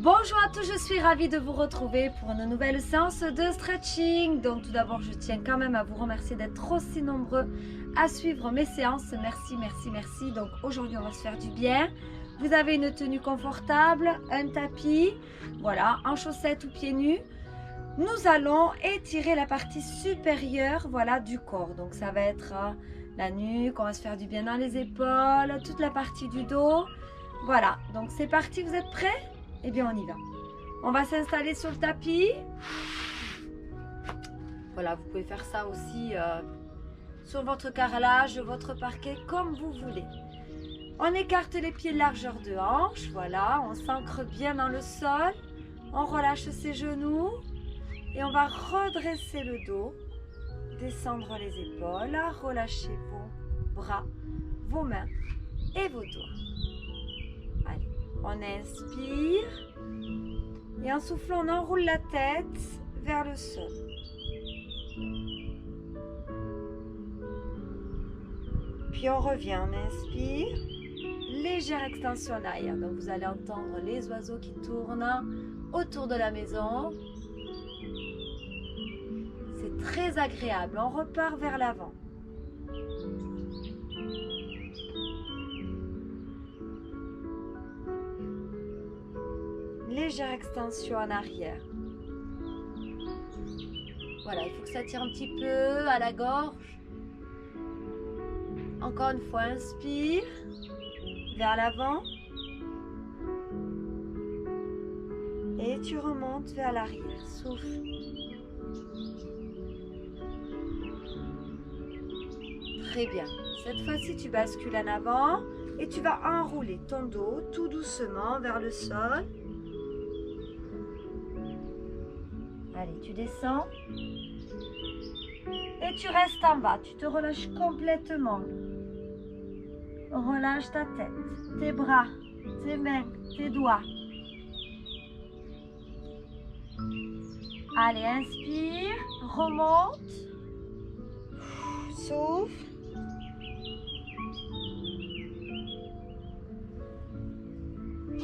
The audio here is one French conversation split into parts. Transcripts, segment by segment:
Bonjour à tous, je suis ravie de vous retrouver pour une nouvelle séance de stretching. Donc tout d'abord, je tiens quand même à vous remercier d'être aussi nombreux à suivre mes séances. Merci, merci, merci. Donc aujourd'hui, on va se faire du bien. Vous avez une tenue confortable, un tapis, voilà, en chaussettes ou pieds nus. Nous allons étirer la partie supérieure, voilà, du corps. Donc ça va être la nuque, on va se faire du bien dans les épaules, toute la partie du dos. Voilà, donc c'est parti, vous êtes prêts? Eh bien, on y va. On va s'installer sur le tapis. Voilà, vous pouvez faire ça aussi sur votre carrelage, votre parquet, comme vous voulez. On écarte les pieds largeur de hanche. Voilà, on s'ancre bien dans le sol. On relâche ses genoux. Et on va redresser le dos. Descendre les épaules. Relâchez vos bras, vos mains et vos doigts. Allez, on inspire. Et en soufflant, on enroule la tête vers le sol. Puis on revient, on inspire. Légère extension en arrière. Donc vous allez entendre les oiseaux qui tournent autour de la maison. C'est très agréable. On repart vers l'avant. Légère extension en arrière. Voilà, il faut que ça tire un petit peu à la gorge. Encore une fois, inspire vers l'avant. Et tu remontes vers l'arrière. Souffle. Très bien. Cette fois-ci, tu bascules en avant et tu vas enrouler ton dos tout doucement vers le sol. Allez, tu descends. Et tu restes en bas. Tu te relâches complètement. Relâche ta tête, tes bras, tes mains, tes doigts. Allez, inspire, remonte. Souffle.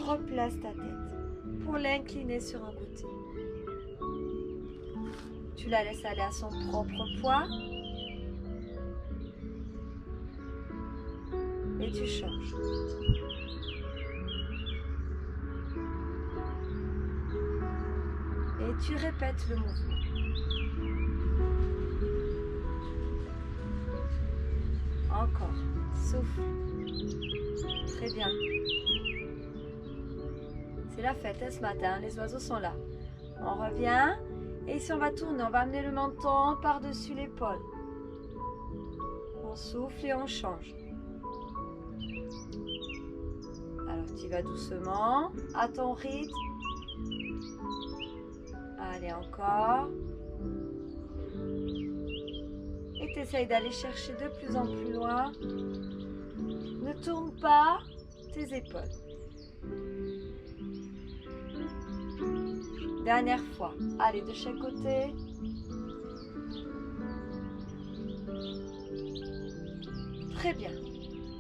Replace ta tête pour l'incliner sur un côté. Tu la laisses aller à son propre poids. Et tu changes. Et tu répètes le mouvement. Encore. Souffle. Très bien. C'est la fête ce matin, les oiseaux sont là. On revient. Et ici on va tourner, on va amener le menton par-dessus l'épaule. On souffle et on change. Alors tu vas doucement, à ton rythme. Allez, encore. Et tu essayes d'aller chercher de plus en plus loin. Ne tourne pas tes épaules. Dernière fois. Allez, de chaque côté. Très bien.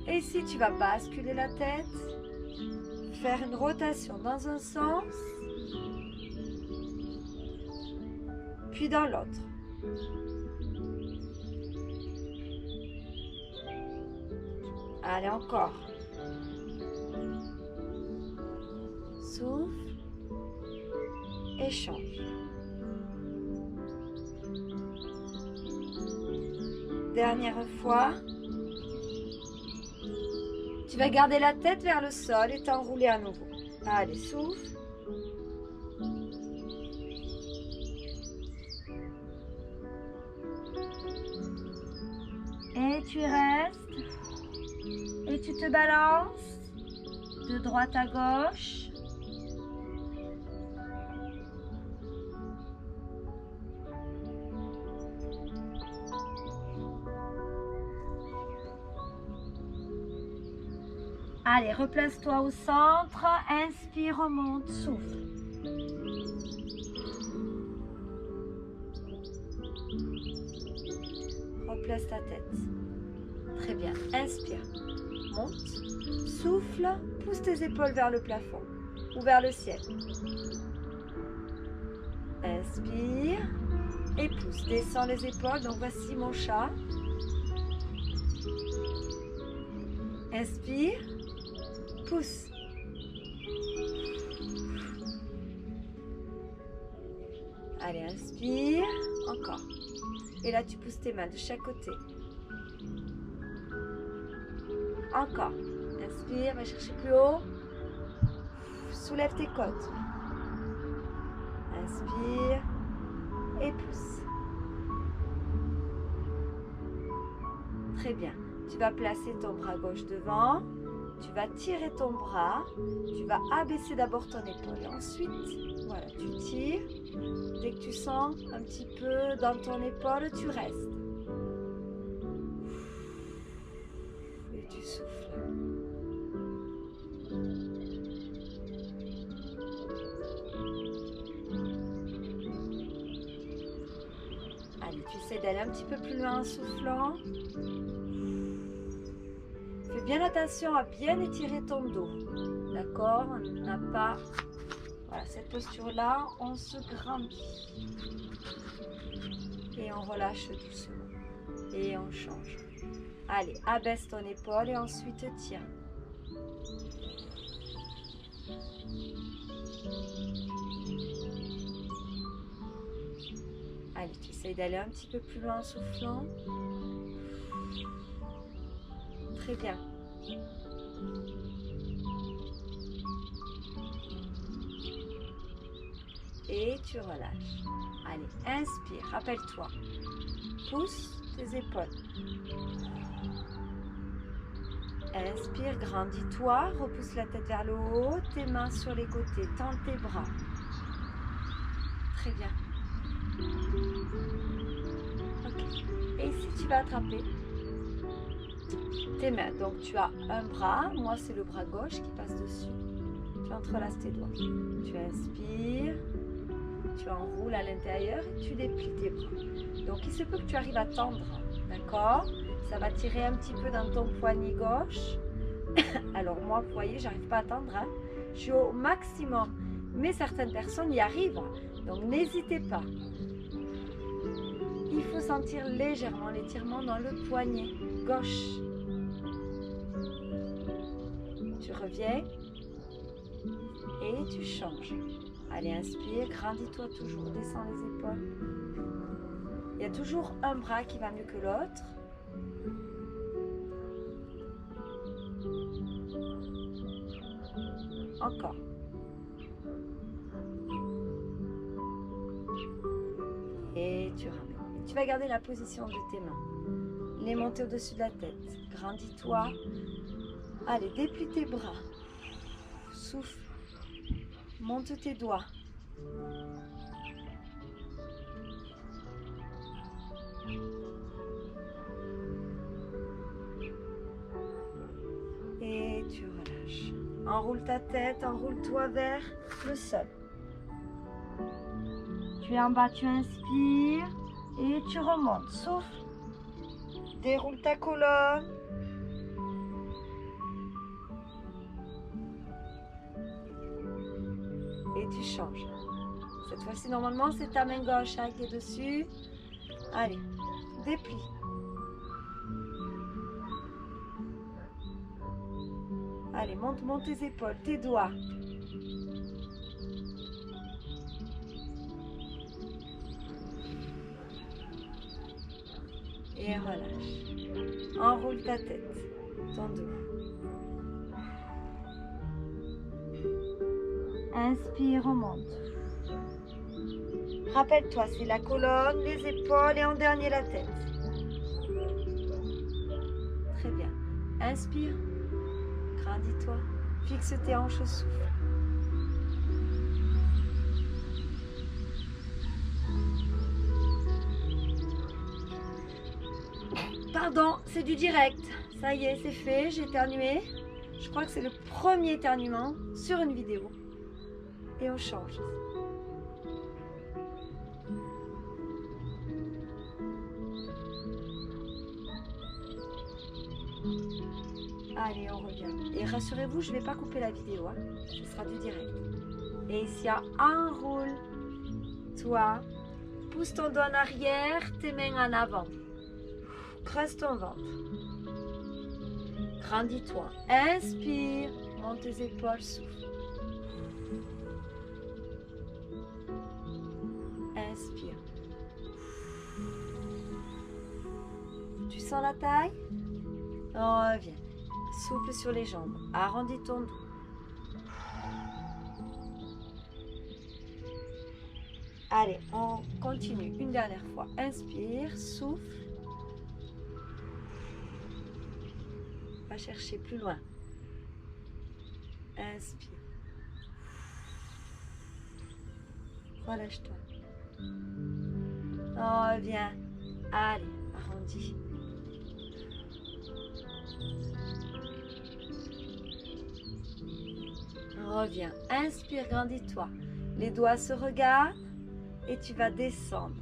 Et ici, tu vas basculer la tête. Faire une rotation dans un sens. Puis dans l'autre. Allez, encore. Souffle. Et change. Dernière fois. Tu vas garder la tête vers le sol et t'enrouler à nouveau. Allez, souffle. Et tu restes. Et tu te balances de droite à gauche. Allez, replace-toi au centre. Inspire, remonte, souffle. Replace ta tête. Très bien. Inspire. Monte. Souffle. Pousse tes épaules vers le plafond. ou vers le ciel. Inspire et pousse. Descends les épaules. Donc voici mon chat. Inspire, pousse. Allez, inspire, encore. Et là, tu pousses tes mains de chaque côté. Encore. Inspire, va chercher plus haut. Soulève tes côtes. Inspire et pousse. Très bien. Tu vas placer ton bras gauche devant. Tu vas tirer ton bras. Tu vas abaisser d'abord ton épaule. Et ensuite, voilà, tu tires. Dès que tu sens un petit peu dans ton épaule, tu restes. Et tu souffles. Allez, tu essaies d'aller un petit peu plus loin en soufflant. Fais bien attention à bien étirer ton dos. D'accord? On n'a pas... Voilà, cette posture-là, on se grandit. Et on relâche doucement. Et on change. Allez, abaisse ton épaule et ensuite tire. Allez, tu essayes d'aller un petit peu plus loin en soufflant. Très bien. Et tu relâches. Allez, inspire, rappelle-toi. Pousse tes épaules. Inspire, grandis-toi, repousse la tête vers le haut, tes mains sur les côtés, tends tes bras. Très bien. Ok. Et ici, tu vas attraper tes mains. Donc, tu as un bras, moi c'est le bras gauche qui passe dessus. Tu entrelaces tes doigts. Tu inspires, tu enroules à l'intérieur et tu déplies tes bras. Donc, il se peut que tu arrives à tendre, d'accord? Ça va tirer un petit peu dans ton poignet gauche. Alors moi, vous voyez, j'arrive pas à tendre. Hein. Je suis au maximum. Mais certaines personnes y arrivent. Donc n'hésitez pas. Il faut sentir légèrement l'étirement dans le poignet gauche. Tu reviens. Et tu changes. Allez, inspire, grandis-toi toujours, descends les épaules. Il y a toujours un bras qui va mieux que l'autre. Encore. Et tu ramènes. Et tu vas garder la position de tes mains. Les monter au-dessus de la tête. Grandis-toi. Allez, déplie tes bras. Souffle. Monte tes doigts. Et tu relâches. Enroule ta tête, enroule-toi vers le sol. Tu es en bas, tu inspires et tu remontes. Souffle. Déroule ta colonne. Et tu changes. Cette fois-ci, normalement, c'est ta main gauche qui est dessus. Allez, déplie. Allez, monte tes épaules, tes doigts. Et relâche. Enroule ta tête, ton dos. Inspire, remonte. Rappelle-toi, c'est la colonne, les épaules et en dernier la tête. Très bien. Inspire. Grandis-toi. Fixe tes hanches au souffle. Pardon, c'est du direct. Ça y est, c'est fait, j'ai éternué. Je crois que c'est le premier éternuement sur une vidéo. Et on change. Allez, on revient. Et rassurez-vous, je ne vais pas couper la vidéo. Hein. Ce sera du direct. Et ici, enroule-toi. Pousse ton dos en arrière, tes mains en avant. Creuse ton ventre. Grandis-toi. Inspire, monte tes épaules, souffle. Inspire. Tu sens la taille? Reviens. Souple sur les jambes. Arrondis ton dos. Allez, on continue une dernière fois. Inspire, souffle. Va chercher plus loin. Inspire. Relâche-toi. Reviens. Allez, arrondis. Reviens. Inspire, grandis-toi. Les doigts se regardent et tu vas descendre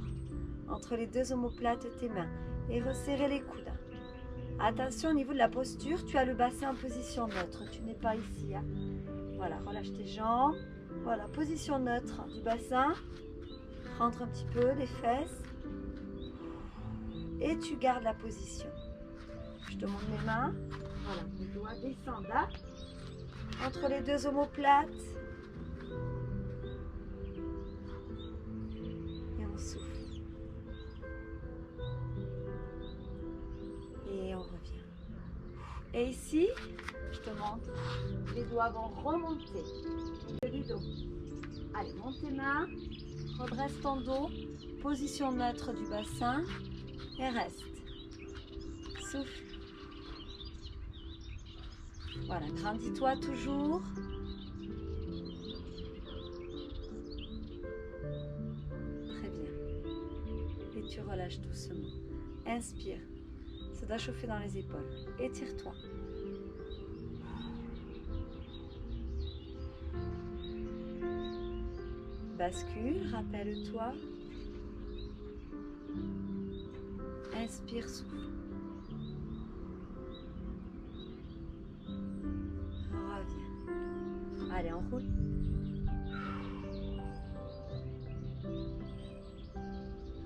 entre les deux omoplates de tes mains et resserrer les coudes. Attention au niveau de la posture, tu as le bassin en position neutre. Tu n'es pas ici. Hein. Voilà, relâche tes jambes. Voilà, position neutre du bassin. Rentre un petit peu les fesses. Et tu gardes la position. Je te montre mes mains. Voilà, les doigts descendent là. Entre les deux omoplates. Et on souffle. Et on revient. Et ici, je te montre, les doigts vont remonter du dos. Allez, monte tes mains, redresse ton dos, position neutre du bassin et reste. Souffle. Voilà, grandis-toi toujours. Très bien. Et tu relâches doucement. Inspire. Ça doit chauffer dans les épaules. Étire-toi. Bascule, rappelle-toi. Inspire, souffle. Reviens. Allez, on roule.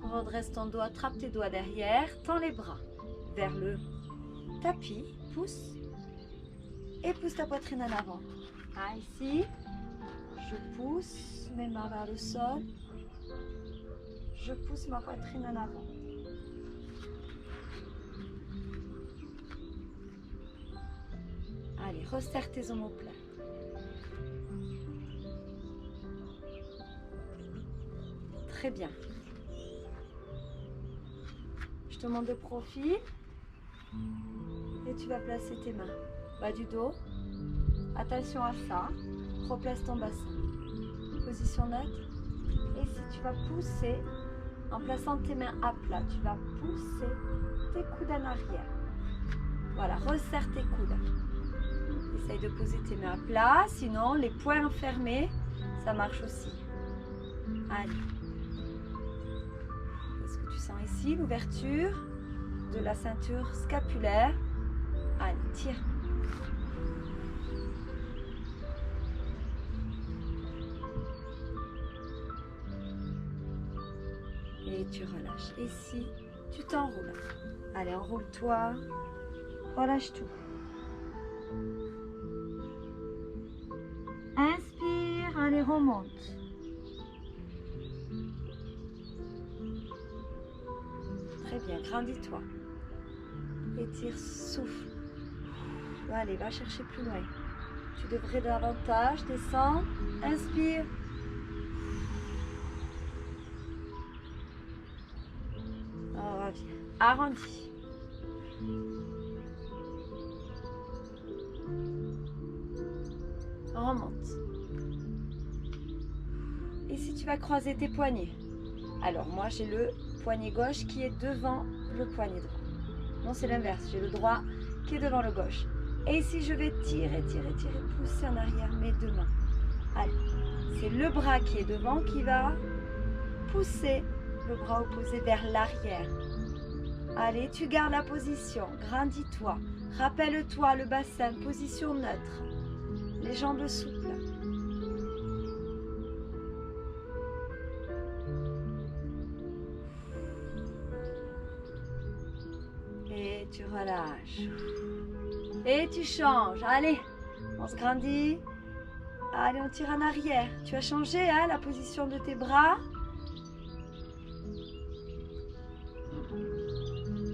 Redresse ton dos, attrape tes doigts derrière, tends les bras vers le tapis, pousse et pousse ta poitrine en avant. Ah, ici, je pousse mes mains vers le sol, je pousse ma poitrine en avant. Allez, resserre tes omoplates. Très bien. Je te montre de profil et tu vas placer tes mains bas du dos. Attention à ça. Replace ton bassin. Position neutre. Et si tu vas pousser en plaçant tes mains à plat, tu vas pousser tes coudes en arrière. Voilà, resserre tes coudes. Essaye de poser tes mains à plat, sinon les poings fermés, ça marche aussi. Allez. Est-ce que tu sens ici l'ouverture de la ceinture scapulaire? Allez, tire. Et tu relâches. Ici, tu t'enroules. Allez, enroule-toi. Relâche tout. Inspire, allez, remonte. Très bien, grandis-toi. Étire, souffle. Allez, va chercher plus loin. Tu devrais davantage descendre. Inspire. Reviens. Arrondis. Remonte. Ici, tu vas croiser tes poignets. Alors, moi, j'ai le poignet gauche qui est devant le poignet droit. Non, c'est l'inverse. J'ai le droit qui est devant le gauche. Et ici, je vais tirer, tirer, tirer, pousser en arrière mes deux mains. Allez, c'est le bras qui est devant qui va pousser le bras opposé vers l'arrière. Allez, tu gardes la position. Grandis-toi. Rappelle-toi le bassin, position neutre. Les jambes souples. tu relâches. Et tu changes. Allez, on se grandit. Allez, on tire en arrière. Tu as changé hein, la position de tes bras.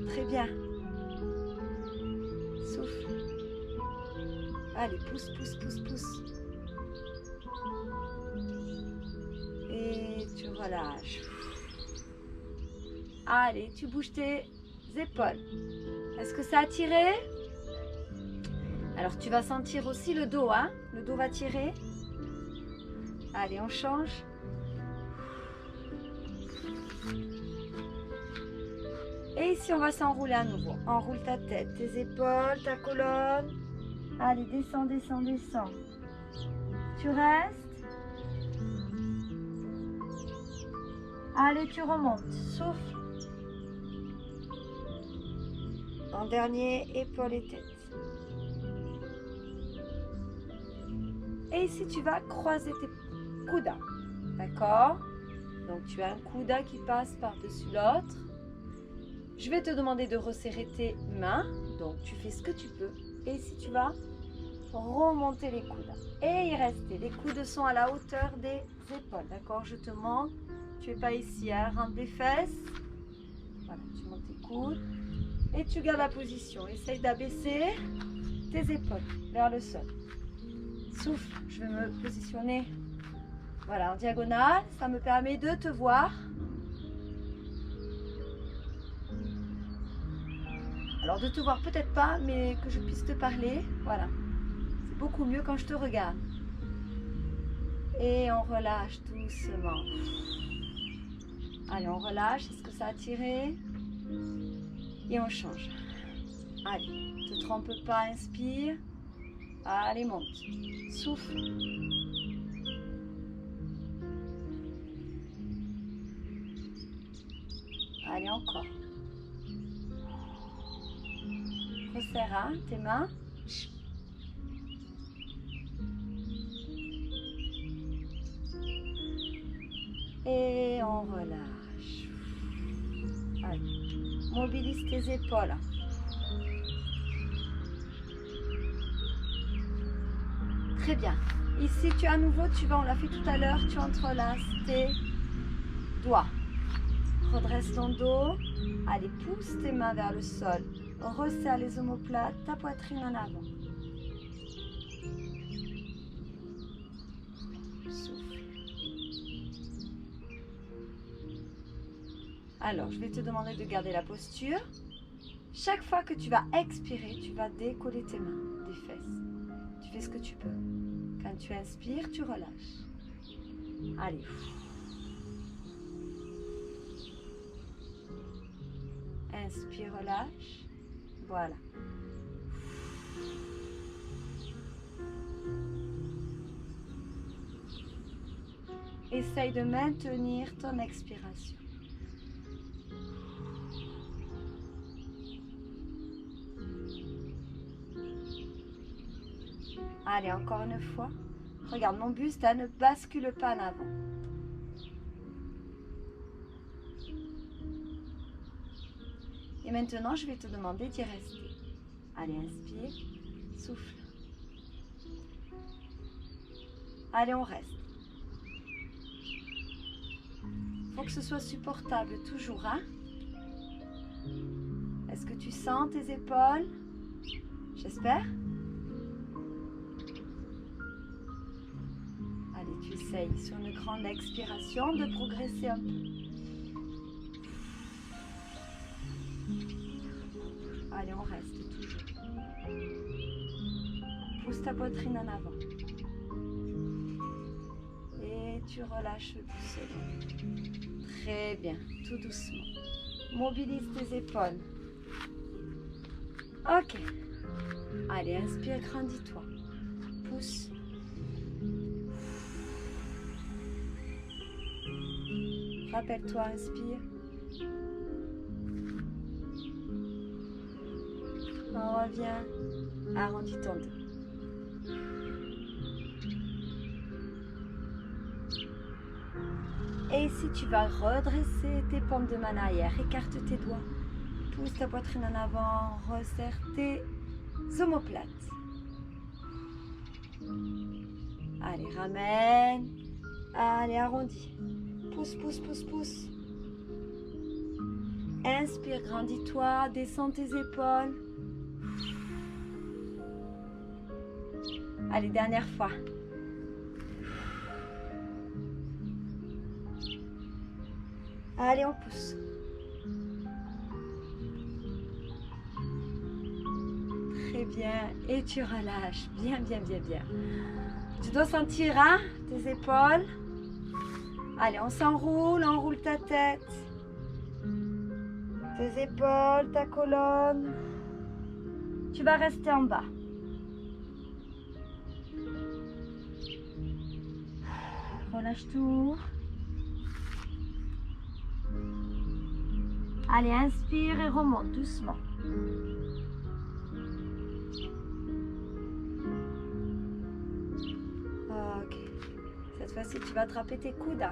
Très bien. Souffle. Allez, pousse, pousse, pousse, pousse. Et tu relâches. Allez, tu bouges tes épaules. Est-ce que ça a tiré? Alors, tu vas sentir aussi le dos, hein? Le dos va tirer. Allez, on change. Et ici, on va s'enrouler à nouveau. Enroule ta tête, tes épaules, ta colonne. Allez, descends, descends, descends. Tu restes. Allez, tu remontes. Souffle. En dernier, épaules et tête. Et ici, tu vas croiser tes coudes. D'accord? Donc, tu as un coude qui passe par-dessus l'autre. Je vais te demander de resserrer tes mains. Donc, tu fais ce que tu peux. Et ici, tu vas remonter les coudes. Et y rester. Les coudes sont à la hauteur des épaules. D'accord? Je te montre. Tu n'es pas ici. Hein? Rentre les fesses. Voilà, tu montes tes coudes. Et tu gardes la position. Essaye d'abaisser tes épaules vers le sol. Souffle. Je vais me positionner. Voilà, en diagonale. Ça me permet de te voir. Alors de te voir peut-être pas, mais que je puisse te parler. Voilà. C'est beaucoup mieux quand je te regarde. Et on relâche doucement. Allez, on relâche. Est-ce que ça a tiré? Et on change. Allez, ne te trompe pas, inspire. Allez, monte. Souffle. Allez, encore. Resserre hein, tes mains. Et on relâche. Allez. Mobilise tes épaules. Très bien. Ici, tu à nouveau, on l'a fait tout à l'heure, tu entrelaces tes doigts. Redresse ton dos. Allez, pousse tes mains vers le sol. Resserre les omoplates, ta poitrine en avant. Souffle. Alors, je vais te demander de garder la posture. Chaque fois que tu vas expirer, tu vas décoller tes mains des fesses. Tu fais ce que tu peux. Quand tu inspires, tu relâches. Allez. Inspire, relâche. Voilà. Essaye de maintenir ton expiration. Allez, encore une fois. Regarde, mon buste ne bascule pas en avant. Et maintenant, je vais te demander d'y rester. Allez, inspire, souffle. Allez, on reste. Il faut que ce soit supportable toujours, hein? Est-ce que tu sens tes épaules? J'espère. Allez, tu essayes sur une grande expiration de progresser un peu. Allez, on reste toujours. Pousse ta poitrine en avant. Et tu relâches doucement. Très bien, tout doucement. Mobilise tes épaules. Ok. Allez, inspire, grandis-toi. Pousse. Rappelle-toi, inspire. On revient. Arrondis ton dos. Et ici, tu vas redresser tes paumes de main en arrière. Écarte tes doigts. pousse ta poitrine en avant, resserre tes omoplates. Allez, ramène. Allez, arrondis. Pousse, pousse, pousse, pousse. Inspire, grandis-toi, descends tes épaules. Allez, dernière fois. Allez, on pousse. Très bien. Et tu relâches. Bien, bien, bien, bien. Tu dois sentir hein, tes épaules. Allez, on s'enroule, enroule ta tête. Tes épaules, ta colonne. Tu vas rester en bas. Relâche tout. Allez, inspire et remonte doucement. Ok. Cette fois-ci, tu vas attraper tes coudes.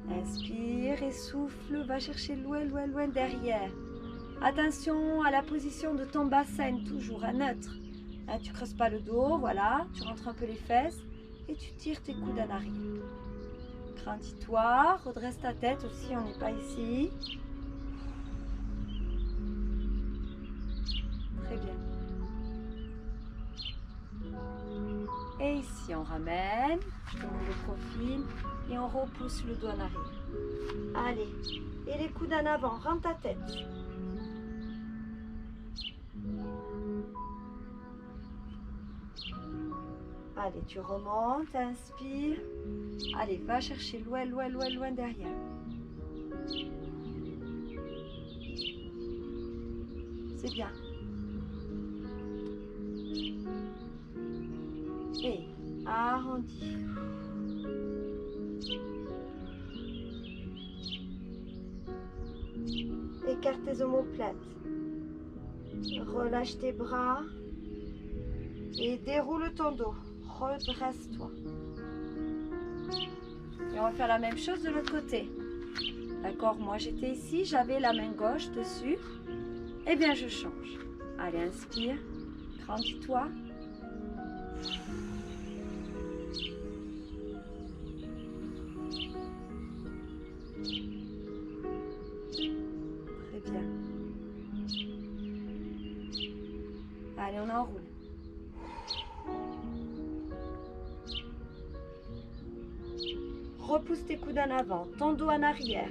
Inspire et souffle. Va chercher loin, loin, loin derrière. Attention à la position de ton bassin, toujours à neutre. Hein, tu ne creuses pas le dos, voilà. Tu rentres un peu les fesses et tu tires tes coudes en arrière. Grandis-toi, redresse ta tête aussi, on n'est pas ici. Très bien. Et ici, on ramène, je te montre le profil et on repousse le dos en arrière. Allez, et les coudes en avant, rentre ta tête. Allez, tu remontes, inspire. Allez, va chercher loin, loin, loin, loin derrière. C'est bien. Et arrondis. Écarte tes omoplates. Relâche tes bras. Et déroule ton dos. Redresse-toi. Et on va faire la même chose de l'autre côté. D'accord, moi j'étais ici, j'avais la main gauche dessus. Eh bien je change. Allez, inspire. Grandis-toi. Très bien. Allez, on enroule. Repousse tes coudes en avant, ton dos en arrière.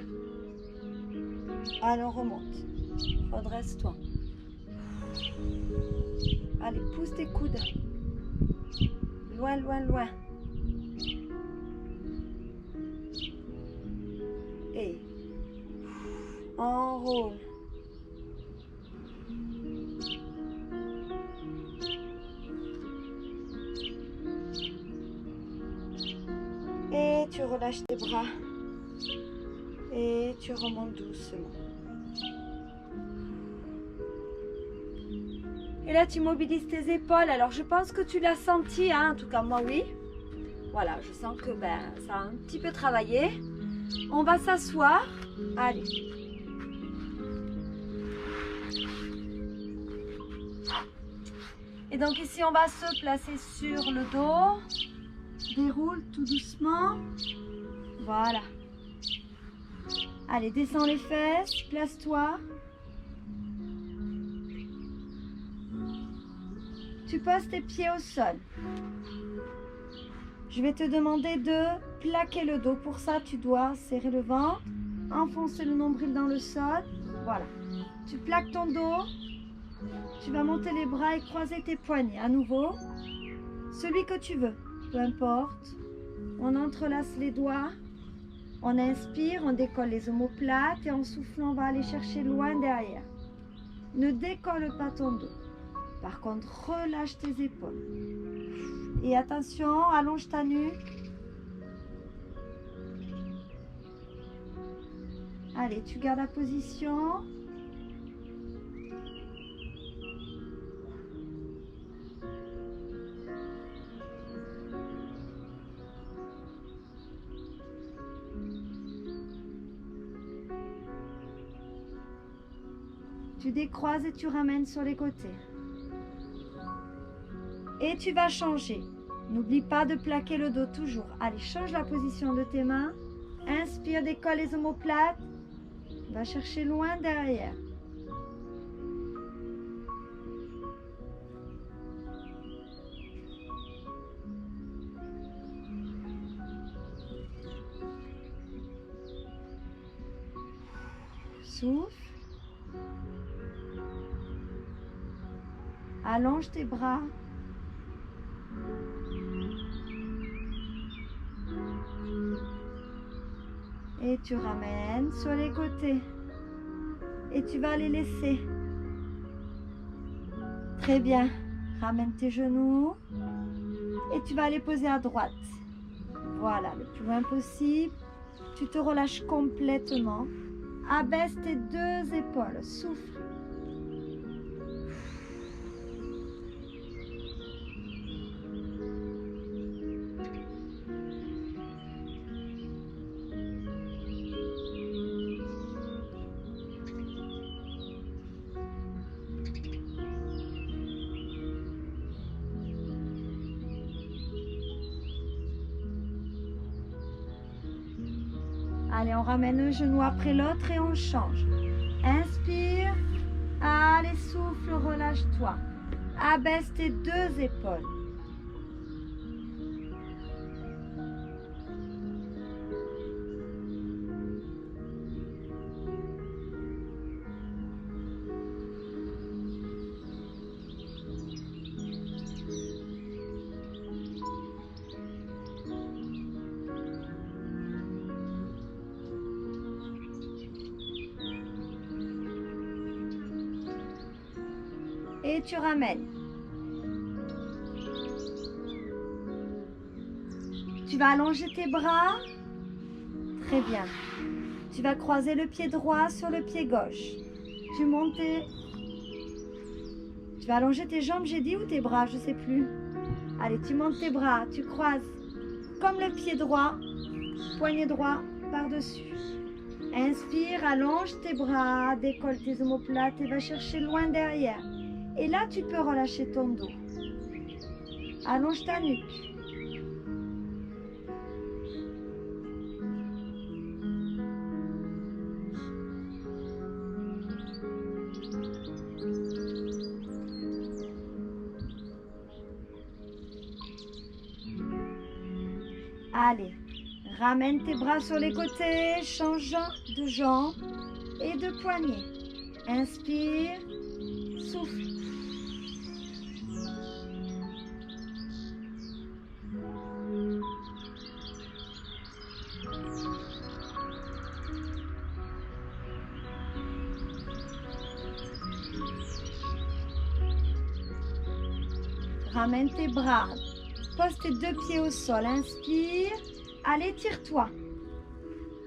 Allez, on remonte. Redresse-toi. Allez, pousse tes coudes. Loin, loin, loin. Et enroule. Et tu relâches tes bras. Et tu remontes doucement. Et là, tu mobilises tes épaules. Alors, je pense que tu l'as senti, hein, en tout cas, moi, oui. Voilà, je sens que ça a un petit peu travaillé. On va s'asseoir. Allez. Et donc, ici, on va se placer sur le dos. Déroule tout doucement. Voilà. Allez, descends les fesses. Place-toi. Tu poses tes pieds au sol. Je vais te demander de plaquer le dos. Pour ça, tu dois serrer le ventre, enfoncer le nombril dans le sol. Voilà. Tu plaques ton dos. Tu vas monter les bras et croiser tes poignets. À nouveau, celui que tu veux, peu importe. On entrelace les doigts. On inspire, on décolle les omoplates et en soufflant, on va aller chercher loin derrière. Ne décolle pas ton dos. Par contre, relâche tes épaules. Et attention, allonge ta nuque. Allez, tu gardes la position. Tu décroises et tu ramènes sur les côtés. Et tu vas changer. N'oublie pas de plaquer le dos toujours. Allez, change la position de tes mains. Inspire, décolle les omoplates. Va chercher loin derrière. Souffle. Allonge tes bras. Et tu ramènes sur les côtés. Et tu vas les laisser. Très bien. Ramène tes genoux. Et tu vas les poser à droite. Voilà, le plus loin possible. Tu te relâches complètement. Abaisse tes deux épaules. Souffle. Allez, on ramène un genou après l'autre et on change. Inspire. Allez, souffle, relâche-toi. Abaisse tes deux épaules. Et tu ramènes. Tu vas allonger tes bras. Très bien. Tu vas croiser le pied droit sur le pied gauche. Tu montes tes... Tu vas allonger tes jambes, j'ai dit, ou tes bras, je ne sais plus. Allez, tu montes tes bras, tu croises comme le pied droit, poignet droit par-dessus. Inspire, allonge tes bras, décolle tes omoplates et va chercher loin derrière. Et là, tu peux relâcher ton dos. Allonge ta nuque. Allez, ramène tes bras sur les côtés, change de jambes et de poignets. Inspire, souffle. Ramène tes bras. Pose tes deux pieds au sol. Inspire. Allez, tire-toi.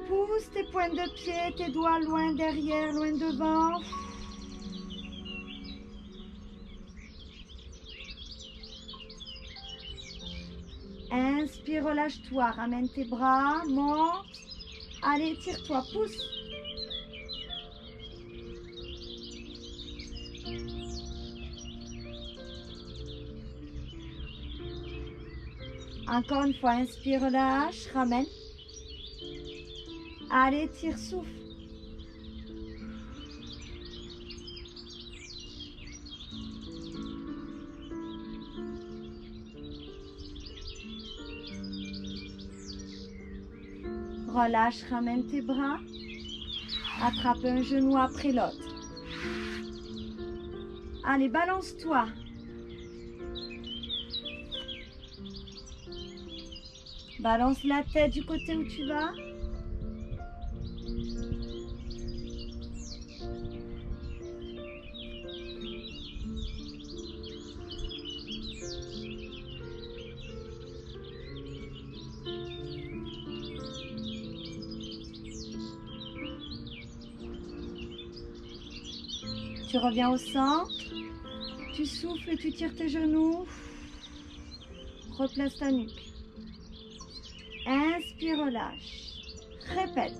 Pousse tes pointes de pied, tes doigts loin derrière, loin devant. Inspire, relâche-toi. Ramène tes bras. Monte. Allez, tire-toi. Pousse. Encore une fois, inspire, relâche, ramène. Allez, tire, souffle. Relâche, ramène tes bras. Attrape un genou après l'autre. Allez, balance-toi. Balance la tête du côté où tu vas. Tu reviens au centre. Tu souffles et tu tires tes genoux. Replace ta nuque. Inspire, relâche. Répète.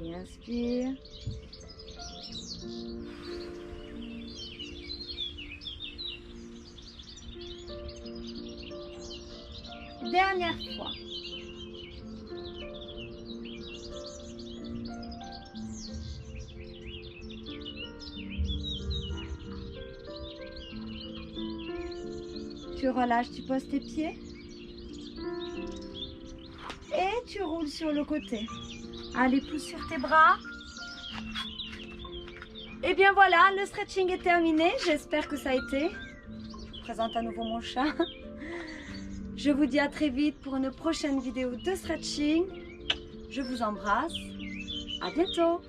Allez, inspire. Dernière fois. Tu relâches, tu poses tes pieds. Et tu roules sur le côté. Allez, pousse sur tes bras. Et bien voilà, le stretching est terminé. J'espère que ça a été. Je vous présente à nouveau mon chat. Je vous dis à très vite pour une prochaine vidéo de stretching. Je vous embrasse. À bientôt.